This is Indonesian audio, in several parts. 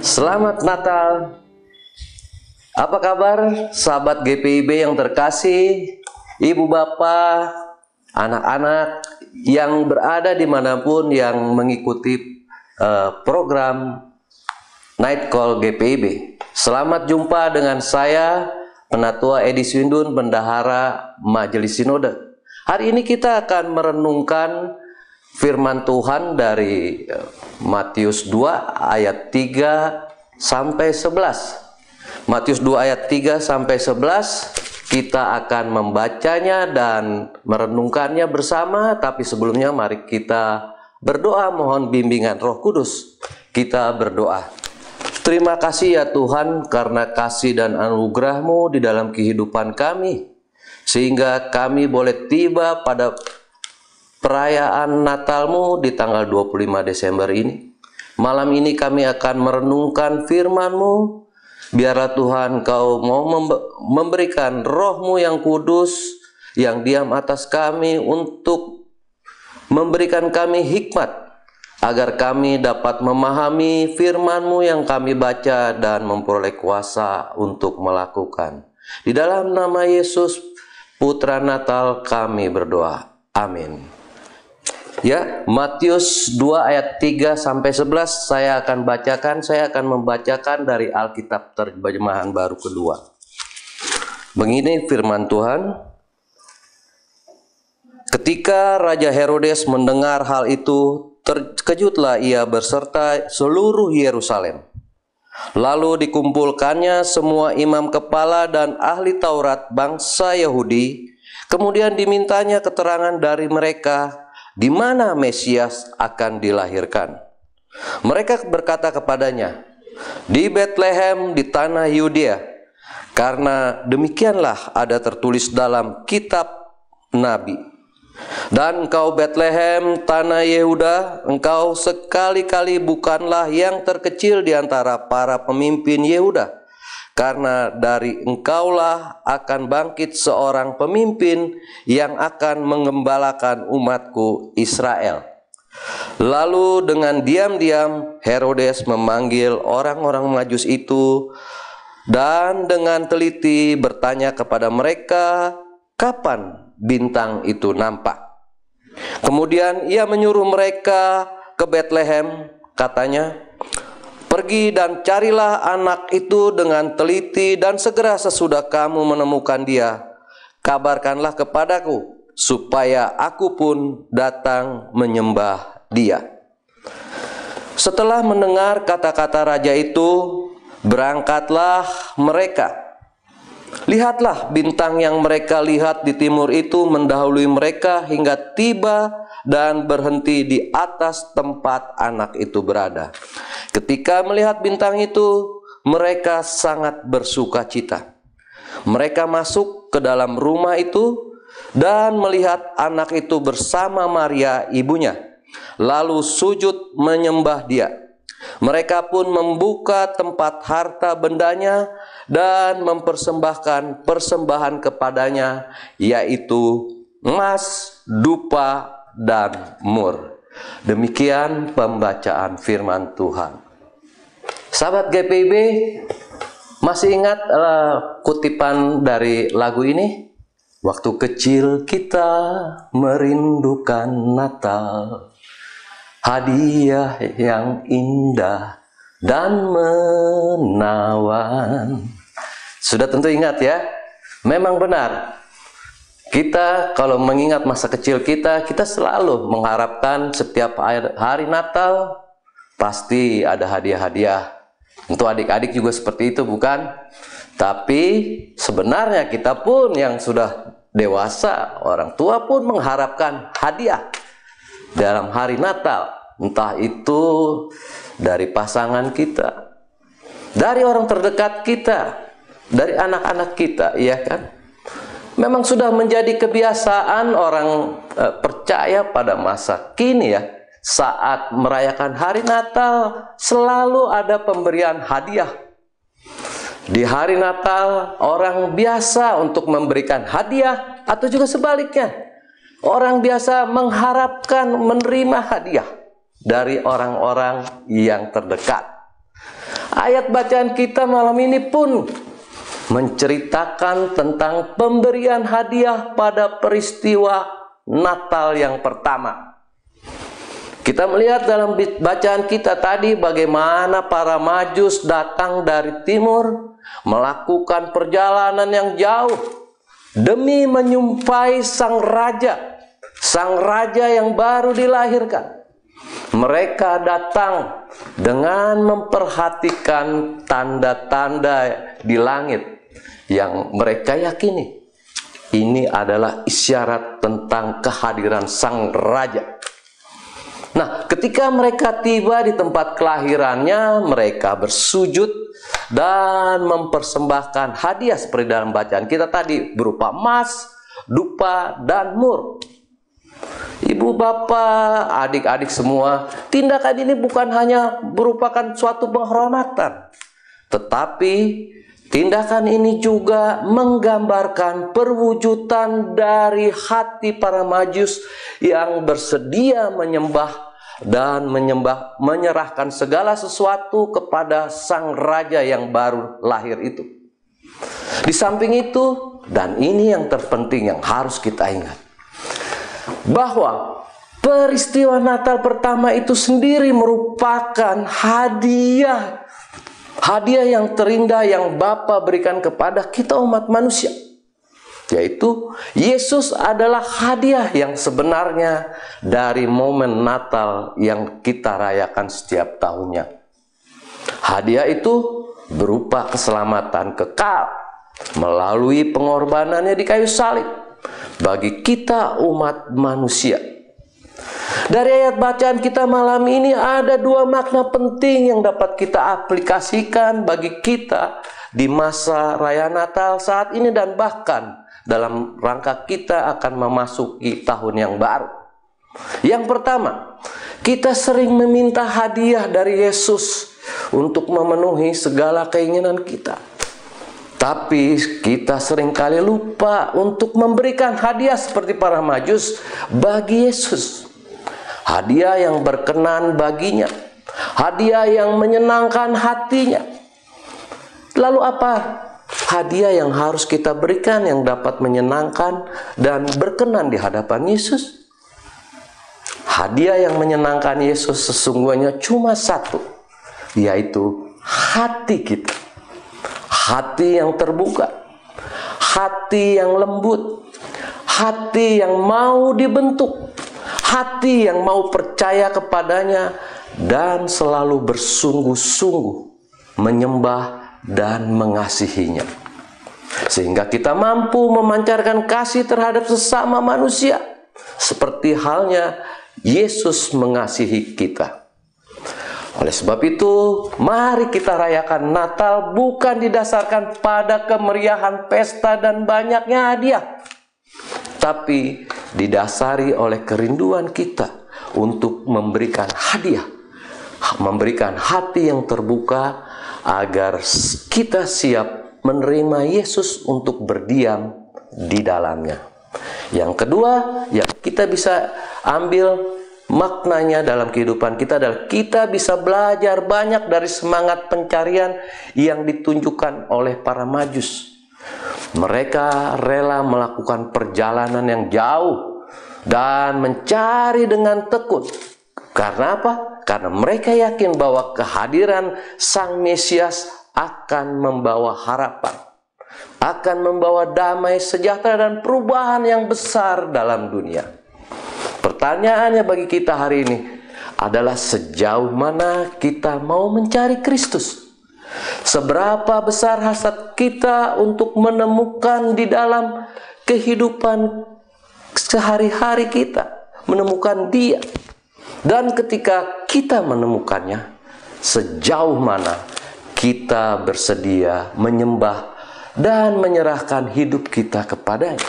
Selamat Natal. Apa kabar sahabat GPIB yang terkasih, ibu bapak, anak-anak yang berada dimanapun yang mengikuti program Night Call GPIB. Selamat jumpa dengan saya, Penatua Edi Swindun, Bendahara Majelis Sinode. Hari ini kita akan merenungkan firman Tuhan dari Matius 2 ayat 3 sampai 11. Matius 2 ayat 3 sampai 11 kita akan membacanya dan merenungkannya bersama, tapi sebelumnya mari kita berdoa mohon bimbingan Roh Kudus. Kita berdoa. Terima kasih ya Tuhan karena kasih dan anugerah-Mu di dalam kehidupan kami, sehingga kami boleh tiba pada perayaan Natal-Mu di tanggal 25 Desember ini. Malam ini kami akan merenungkan firman-Mu. Biarlah Tuhan Kau mau memberikan Roh-Mu yang kudus, yang diam atas kami untuk memberikan kami hikmat, agar kami dapat memahami firman-Mu yang kami baca dan memperoleh kuasa untuk melakukan. Di dalam nama Yesus, Putra Natal, kami berdoa. Amin. Ya, Matius 2 ayat 3 sampai 11 saya akan membacakan dari Alkitab Terjemahan Baru Kedua. Begini firman Tuhan. Ketika Raja Herodes mendengar hal itu, terkejutlah ia beserta seluruh Yerusalem. Lalu dikumpulkannya semua imam kepala dan ahli Taurat bangsa Yahudi. Kemudian dimintanya keterangan dari mereka di mana Mesias akan dilahirkan. Mereka berkata kepadanya, di Betlehem di tanah Yudea, karena demikianlah ada tertulis dalam kitab Nabi. Dan engkau Betlehem tanah Yehuda, engkau sekali-kali bukanlah yang terkecil di antara para pemimpin Yehuda, karena dari engkaulah akan bangkit seorang pemimpin yang akan mengembalakan umatku Israel. Lalu dengan diam-diam Herodes memanggil orang-orang Majus itu dan dengan teliti bertanya kepada mereka kapan bintang itu nampak. Kemudian ia menyuruh mereka ke Betlehem, katanya, pergi dan carilah anak itu dengan teliti, dan segera sesudah kamu menemukan dia, kabarkanlah kepadaku, supaya aku pun datang menyembah dia. Setelah mendengar kata-kata raja itu, berangkatlah mereka. Lihatlah, bintang yang mereka lihat di timur itu mendahului mereka hingga tiba dan berhenti di atas tempat anak itu berada. Ketika melihat bintang itu, mereka sangat bersuka cita. Mereka masuk ke dalam rumah itu dan melihat anak itu bersama Maria ibunya, lalu sujud menyembah dia. Mereka pun membuka tempat harta bendanya dan mempersembahkan persembahan kepadanya, yaitu emas, dupa, dan mur. Demikian pembacaan firman Tuhan. Sahabat GPIB, masih ingat kutipan dari lagu ini? Waktu kecil kita merindukan Natal, hadiah yang indah dan menawan. Sudah tentu ingat ya? Memang benar. Kita kalau mengingat masa kecil kita selalu mengharapkan setiap hari Natal pasti ada hadiah-hadiah. Untuk adik-adik juga seperti itu, bukan? Tapi sebenarnya kita pun yang sudah dewasa, orang tua pun mengharapkan hadiah dalam hari Natal. Entah itu dari pasangan kita, dari orang terdekat kita, dari anak-anak kita, iya kan? Memang sudah menjadi kebiasaan orang percaya pada masa kini ya. Saat merayakan hari Natal selalu ada pemberian hadiah. Di hari Natal orang biasa untuk memberikan hadiah, atau juga sebaliknya, orang biasa mengharapkan menerima hadiah dari orang-orang yang terdekat. Ayat bacaan kita malam ini pun menceritakan tentang pemberian hadiah pada peristiwa Natal yang pertama. Kita melihat dalam bacaan kita tadi bagaimana para Majus datang dari timur melakukan perjalanan yang jauh demi menyumpai sang raja yang baru dilahirkan. Mereka datang dengan memperhatikan tanda-tanda di langit yang mereka yakini ini adalah isyarat tentang kehadiran sang raja. Nah, ketika mereka tiba di tempat kelahirannya, mereka bersujud dan mempersembahkan hadiah seperti dalam bacaan kita tadi, berupa emas, dupa, dan mur. Ibu, bapak, adik-adik semua, tindakan ini bukan hanya merupakan suatu penghormatan, tetapi tindakan ini juga menggambarkan perwujudan dari hati para Majus yang bersedia menyembah dan menyerahkan segala sesuatu kepada sang raja yang baru lahir itu. Di samping itu, dan ini yang terpenting yang harus kita ingat, bahwa peristiwa Natal pertama itu sendiri merupakan hadiah yang terindah yang Bapa berikan kepada kita umat manusia, yaitu Yesus adalah hadiah yang sebenarnya dari momen Natal yang kita rayakan setiap tahunnya. Hadiah itu berupa keselamatan kekal melalui pengorbanannya di kayu salib bagi kita umat manusia. Dari ayat bacaan kita malam ini ada dua makna penting yang dapat kita aplikasikan bagi kita di masa raya Natal saat ini dan bahkan dalam rangka kita akan memasuki tahun yang baru. Yang pertama, kita sering meminta hadiah dari Yesus untuk memenuhi segala keinginan kita. Tapi kita seringkali lupa untuk memberikan hadiah seperti para Majus bagi Yesus. Hadiah yang berkenan baginya, hadiah yang menyenangkan hatinya. Lalu apa hadiah yang harus kita berikan yang dapat menyenangkan dan berkenan di hadapan Yesus? Hadiah yang menyenangkan Yesus sesungguhnya cuma satu, yaitu hati kita. Hati yang terbuka, hati yang lembut, hati yang mau dibentuk, hati yang mau percaya kepadanya dan selalu bersungguh-sungguh menyembah dan mengasihinya. Sehingga kita mampu memancarkan kasih terhadap sesama manusia, seperti halnya Yesus mengasihi kita. Oleh sebab itu, mari kita rayakan Natal bukan didasarkan pada kemeriahan pesta dan banyaknya hadiah, tapi didasari oleh kerinduan kita untuk memberikan hadiah, memberikan hati yang terbuka agar kita siap menerima Yesus untuk berdiam di dalamnya. Yang kedua, yang kita bisa ambil maknanya dalam kehidupan kita adalah kita bisa belajar banyak dari semangat pencarian yang ditunjukkan oleh para Majus. Mereka rela melakukan perjalanan yang jauh dan mencari dengan tekun. Karena apa? Karena mereka yakin bahwa kehadiran Sang Mesias akan membawa harapan, akan membawa damai sejahtera dan perubahan yang besar dalam dunia. Pertanyaannya bagi kita hari ini adalah sejauh mana kita mau mencari Kristus? Seberapa besar hasrat kita untuk menemukan di dalam kehidupan sehari-hari kita, menemukan Dia. Dan ketika kita menemukannya, sejauh mana kita bersedia menyembah dan menyerahkan hidup kita kepadanya.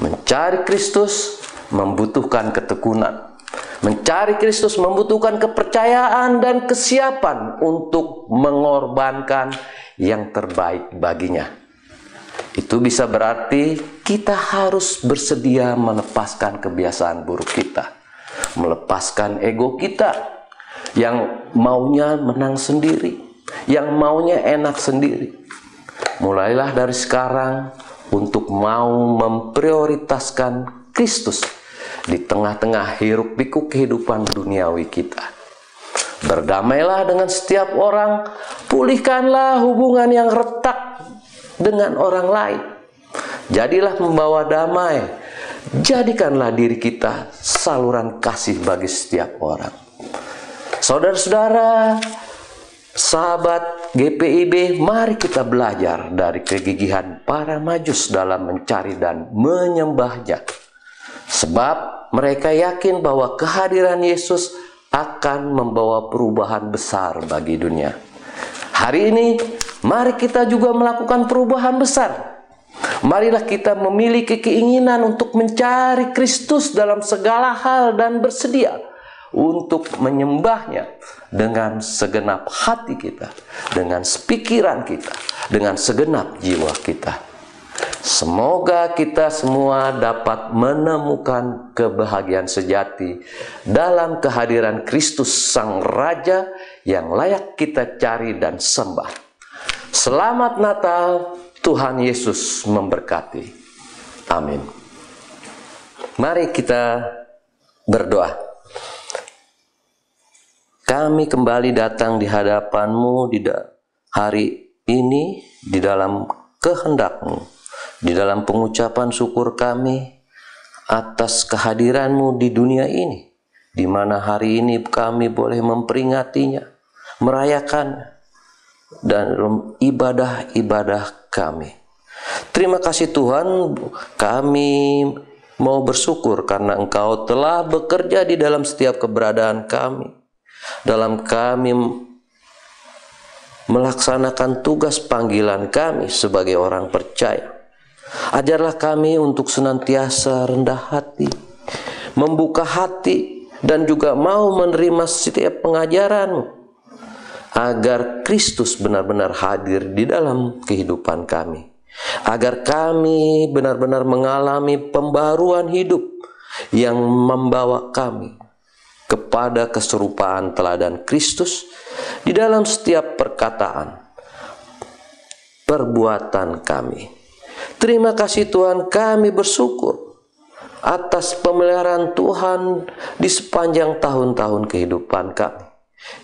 Mencari Kristus membutuhkan ketekunan. Mencari Kristus membutuhkan kepercayaan dan kesiapan untuk mengorbankan yang terbaik baginya. Itu bisa berarti kita harus bersedia melepaskan kebiasaan buruk kita, melepaskan ego kita, yang maunya menang sendiri, yang maunya enak sendiri. Mulailah dari sekarang untuk mau memprioritaskan Kristus di tengah-tengah hiruk pikuk kehidupan duniawi kita. Berdamailah dengan setiap orang, pulihkanlah hubungan yang retak dengan orang lain. Jadilah membawa damai, jadikanlah diri kita saluran kasih bagi setiap orang. Saudara-saudara, sahabat GPIB, mari kita belajar dari kegigihan para Majus dalam mencari dan menyembahnya. Sebab mereka yakin bahwa kehadiran Yesus akan membawa perubahan besar bagi dunia. Hari ini, mari kita juga melakukan perubahan besar. Marilah kita memiliki keinginan untuk mencari Kristus dalam segala hal dan bersedia untuk menyembahnya dengan segenap hati kita, dengan pikiran kita, dengan segenap jiwa kita. Semoga kita semua dapat menemukan kebahagiaan sejati dalam kehadiran Kristus Sang Raja yang layak kita cari dan sembah. Selamat Natal, Tuhan Yesus memberkati. Amin. Mari kita berdoa. Kami kembali datang di hadapan-Mu di hari ini di dalam kehendak-Mu, di dalam pengucapan syukur kami atas kehadiran-Mu di dunia ini, di mana hari ini kami boleh memperingatinya, merayakan dalam ibadah-ibadah kami. Terima kasih Tuhan, kami mau bersyukur karena Engkau telah bekerja di dalam setiap keberadaan kami, dalam kami melaksanakan tugas panggilan kami sebagai orang percaya. Ajarlah kami untuk senantiasa rendah hati, membuka hati, dan juga mau menerima setiap pengajaran-Mu, agar Kristus benar-benar hadir di dalam kehidupan kami, agar kami benar-benar mengalami pembaruan hidup yang membawa kami kepada keserupaan teladan Kristus di dalam setiap perkataan, perbuatan kami. Terima kasih Tuhan, kami bersyukur atas pemeliharaan Tuhan di sepanjang tahun-tahun kehidupan kami.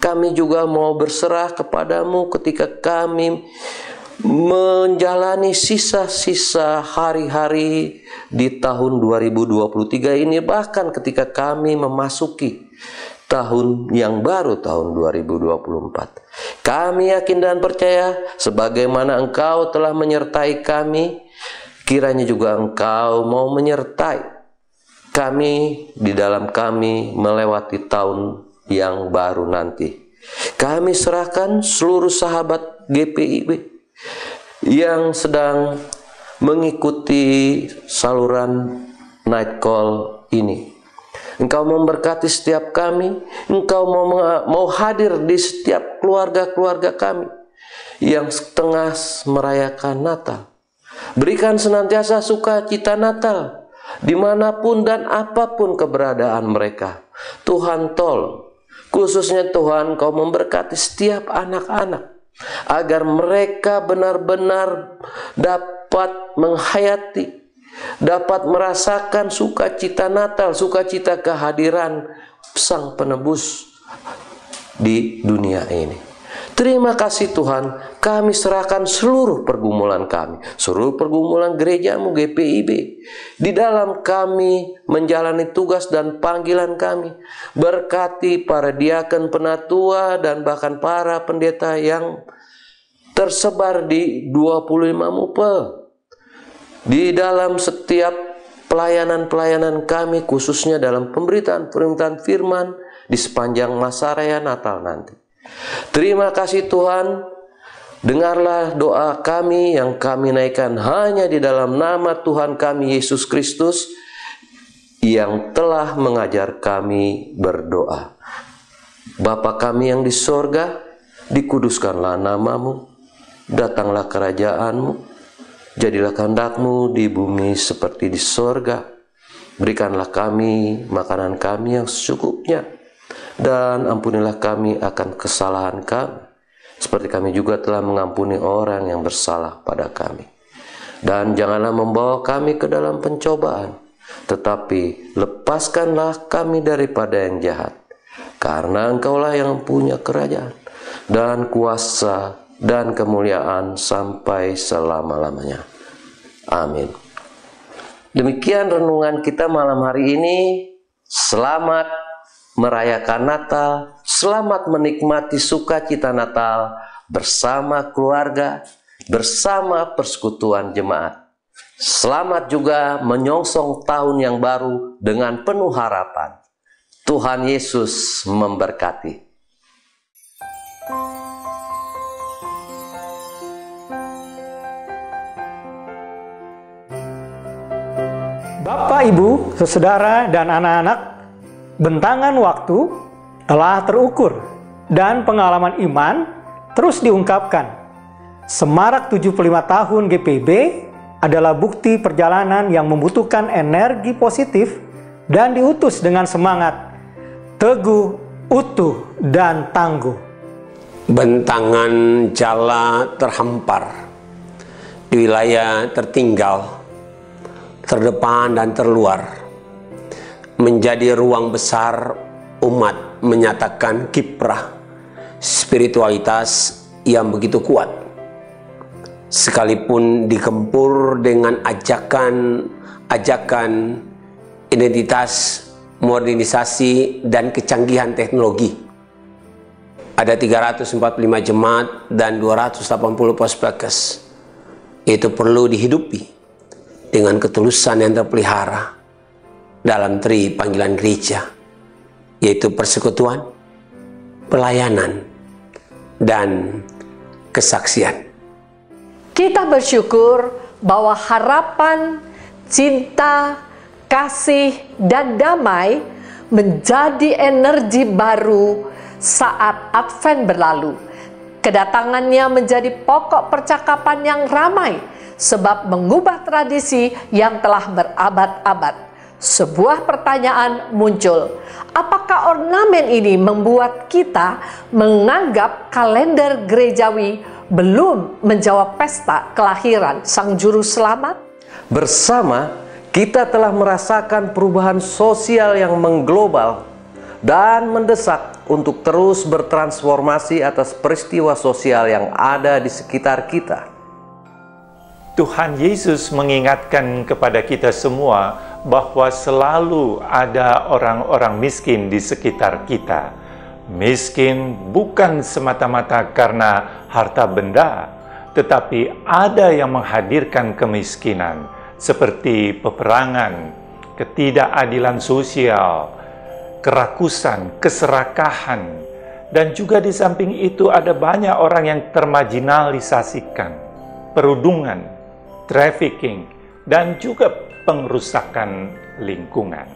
Kami juga mau berserah kepadamu ketika kami menjalani sisa-sisa hari-hari di tahun 2023 ini, bahkan ketika kami memasuki tahun yang baru, tahun 2024. Kami yakin dan percaya sebagaimana Engkau telah menyertai kami, kiranya juga Engkau mau menyertai kami di dalam kami melewati tahun yang baru nanti. Kami serahkan seluruh sahabat GPIB yang sedang mengikuti saluran night call ini. Engkau memberkati setiap kami, Engkau mau hadir di setiap keluarga-keluarga kami yang tengah merayakan Natal. Berikan senantiasa sukacita Natal dimanapun dan apapun keberadaan mereka. Tuhan tolong, khususnya Tuhan Kau memberkati setiap anak-anak, agar mereka benar-benar dapat menghayati, dapat merasakan sukacita Natal, sukacita kehadiran Sang Penebus di dunia ini. Terima kasih Tuhan, kami serahkan seluruh pergumulan kami, seluruh pergumulan gerejamu GPIB, di dalam kami menjalani tugas dan panggilan kami. Berkati para diaken, penatua, dan bahkan para pendeta yang tersebar di 25 MUPE. Di dalam setiap pelayanan-pelayanan kami, khususnya dalam pemberitaan firman di sepanjang masa raya Natal nanti. Terima kasih Tuhan, dengarlah doa kami yang kami naikkan hanya di dalam nama Tuhan kami Yesus Kristus yang telah mengajar kami berdoa. Bapa kami yang di sorga, dikuduskanlah namamu, datanglah kerajaan-Mu, jadilah kehendak-Mu di bumi seperti di sorga. Berikanlah kami makanan kami yang secukupnya. dan ampunilah kami akan kesalahan kami, seperti kami juga telah mengampuni orang yang bersalah pada kami. Dan janganlah membawa kami ke dalam pencobaan, tetapi lepaskanlah kami daripada yang jahat. Karena Engkaulah yang punya kerajaan dan kuasa dan kemuliaan sampai selama-lamanya. Amin. Demikian renungan kita malam hari ini. Selamat merayakan Natal, selamat menikmati sukacita Natal bersama keluarga, bersama persekutuan jemaat. Selamat juga menyongsong tahun yang baru dengan penuh harapan. Tuhan Yesus memberkati. Bapak, Ibu, saudara, dan anak-anak, bentangan waktu telah terukur dan pengalaman iman terus diungkapkan. Semarak 75 tahun GPIB adalah bukti perjalanan yang membutuhkan energi positif dan diutus dengan semangat, teguh, utuh, dan tangguh. Bentangan jala terhampar di wilayah tertinggal, terdepan dan terluar, menjadi ruang besar umat menyatakan kiprah spiritualitas yang begitu kuat, sekalipun dikempur dengan ajakan identitas, modernisasi, dan kecanggihan teknologi. Ada 345 jemaat dan 280 pospekes. Itu perlu dihidupi dengan ketulusan yang terpelihara dalam tri panggilan gereja, yaitu persekutuan, pelayanan, dan kesaksian. Kita bersyukur bahwa harapan, cinta, kasih, dan damai menjadi energi baru saat Advent berlalu. Kedatangannya menjadi pokok percakapan yang ramai, sebab mengubah tradisi yang telah berabad-abad. Sebuah pertanyaan muncul, apakah ornamen ini membuat kita menganggap kalender gerejawi belum menjawab pesta kelahiran Sang Juru Selamat? Bersama, kita telah merasakan perubahan sosial yang mengglobal dan mendesak untuk terus bertransformasi atas peristiwa sosial yang ada di sekitar kita. Tuhan Yesus mengingatkan kepada kita semua bahwa selalu ada orang-orang miskin di sekitar kita. Miskin bukan semata-mata karena harta benda, tetapi ada yang menghadirkan kemiskinan, seperti peperangan, ketidakadilan sosial, kerakusan, keserakahan, dan juga di samping itu ada banyak orang yang termarginalisasikan, perundungan, trafficking, dan juga pengrusakan lingkungan.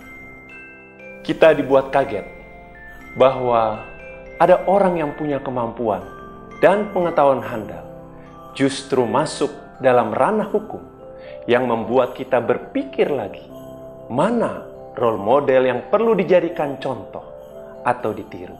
Kita dibuat kaget bahwa ada orang yang punya kemampuan dan pengetahuan handal justru masuk dalam ranah hukum yang membuat kita berpikir lagi, mana role model yang perlu dijadikan contoh atau ditiru.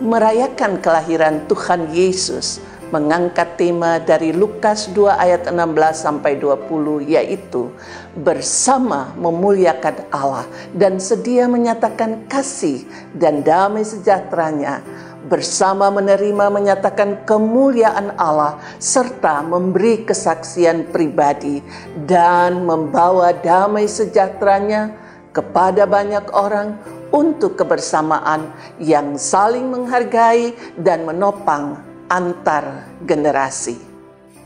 Merayakan kelahiran Tuhan Yesus mengangkat tema dari Lukas 2 ayat 16 sampai 20, yaitu bersama memuliakan Allah dan sedia menyatakan kasih dan damai sejahteranya, bersama menerima menyatakan kemuliaan Allah serta memberi kesaksian pribadi dan membawa damai sejahteranya kepada banyak orang untuk kebersamaan yang saling menghargai dan menopang antar generasi.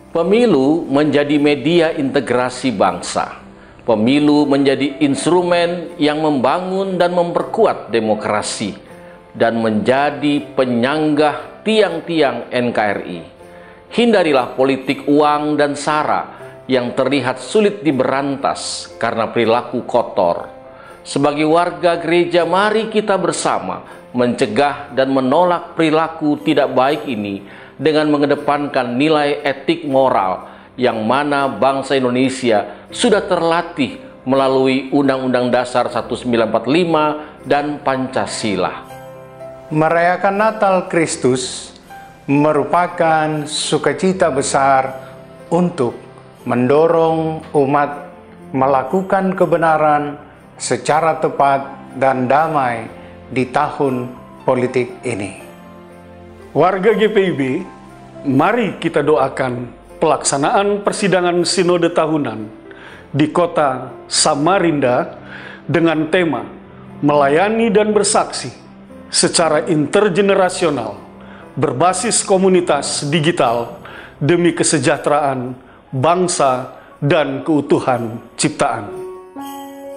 Pemilu menjadi media integrasi bangsa. Pemilu menjadi instrumen yang membangun dan memperkuat demokrasi dan menjadi penyanggah tiang-tiang NKRI. Hindarilah politik uang dan sara yang terlihat sulit diberantas karena perilaku kotor. Sebagai warga gereja, mari kita bersama mencegah dan menolak perilaku tidak baik ini dengan mengedepankan nilai etik moral yang mana bangsa Indonesia sudah terlatih melalui Undang-Undang Dasar 1945 dan Pancasila. Merayakan Natal Kristus merupakan sukacita besar untuk mendorong umat melakukan kebenaran secara tepat dan damai di tahun politik ini. Warga GPIB, mari kita doakan pelaksanaan persidangan sinode tahunan di kota Samarinda dengan tema melayani dan bersaksi secara intergenerasional berbasis komunitas digital demi kesejahteraan bangsa dan keutuhan ciptaan.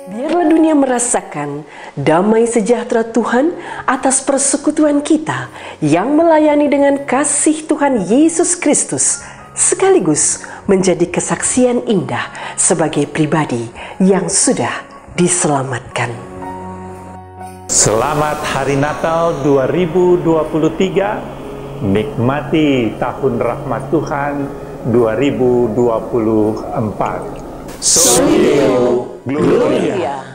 Biarlah dunia merasakan damai sejahtera Tuhan atas persekutuan kita yang melayani dengan kasih Tuhan Yesus Kristus, sekaligus menjadi kesaksian indah sebagai pribadi yang sudah diselamatkan. Selamat Hari Natal 2023, nikmati tahun rahmat Tuhan 2024. Soli Deo Gloria.